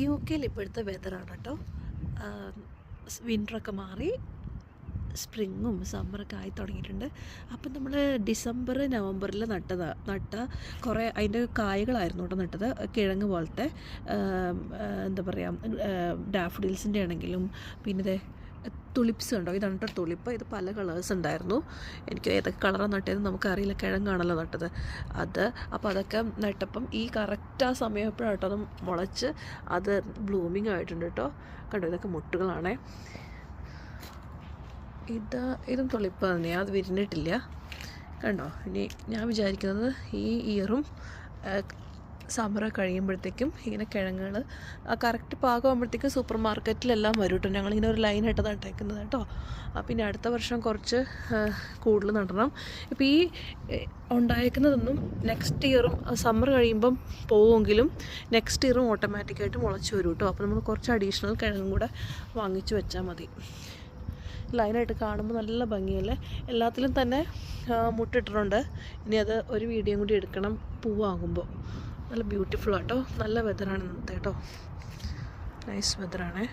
യുകെയിൽ ഇപ്പോഴത്തെ വെതറാണ് കേട്ടോ. വിൻ്ററൊക്കെ മാറി സ്പ്രിങ്ങും സമ്മറൊക്കെ ആയി തുടങ്ങിയിട്ടുണ്ട്. അപ്പം നമ്മൾ ഡിസംബർ നവംബറിൽ നട്ട കുറേ അതിൻ്റെ കായകളായിരുന്നു കേട്ടോ നട്ടത്. കിഴങ്ങ് പോലത്തെ എന്താ പറയുക, ഡാഫഡിൽസിൻ്റെ ആണെങ്കിലും പിന്നെ തുളിപ്സ് ഉണ്ടോ, ഇതാണ് കേട്ടോ തുളിപ്പ്. ഇത് പല കളേഴ്സ് ഉണ്ടായിരുന്നു. എനിക്ക് ഏതൊക്കെ കളറാണ് നട്ടതെന്ന് നമുക്കറിയില്ല, കിഴങ്ങാണല്ലോ നട്ടത് അത്. അപ്പോൾ അതൊക്കെ നട്ടപ്പം ഈ കറക്റ്റ് ആ സമയം എപ്പോഴാണ് കേട്ടോ അത് മുളച്ച് അത് ബ്ലൂമിങ് ആയിട്ടുണ്ട് കേട്ടോ. കണ്ടോ, ഇതൊക്കെ മുട്ടുകളാണേ. ഇതും തുളിപ്പ് തന്നെയാണ്, അത് വിരിഞ്ഞിട്ടില്ല കണ്ടോ. ഇനി ഞാൻ വിചാരിക്കുന്നത് ഈ ഇയറും സമ്മർ കഴിയുമ്പോഴത്തേക്കും ഇങ്ങനെ കിഴങ്ങുകൾ കറക്റ്റ് പാകമാകുമ്പോഴത്തേക്കും സൂപ്പർ മാർക്കറ്റിലെല്ലാം വരും കേട്ടോ. ഞങ്ങളിങ്ങനെ ഒരു ലൈനായിട്ട് നട്ടേക്കുന്നത് കേട്ടോ. പിന്നെ അടുത്ത വർഷം കുറച്ച് കൂടുതൽ നടണം. ഇപ്പോൾ ഈ ഉണ്ടായേക്കുന്നതൊന്നും നെക്സ്റ്റ് ഇയറും സമ്മർ കഴിയുമ്പം പോവുമെങ്കിലും നെക്സ്റ്റ് ഇയറും ഓട്ടോമാറ്റിക്കായിട്ട് മുളച്ച് വരും കേട്ടോ. അപ്പോൾ നമ്മൾ കുറച്ച് അഡീഷണൽ കിഴങ്ങും കൂടെ വാങ്ങിച്ച് വെച്ചാൽ മതി. ലൈനായിട്ട് കാണുമ്പോൾ നല്ല ഭംഗിയല്ലേ. എല്ലാത്തിലും തന്നെ മുട്ടിട്ടിട്ടുണ്ട്. ഇനി അത് ഒരു വീഡിയോ കൂടി എടുക്കണം പൂവാകുമ്പോൾ. നല്ല ബ്യൂട്ടിഫുൾ ആട്ടോ. നല്ല വെതറാണ് ഇന്നത്തെ കേട്ടോ. നൈസ് വെതറാണേ.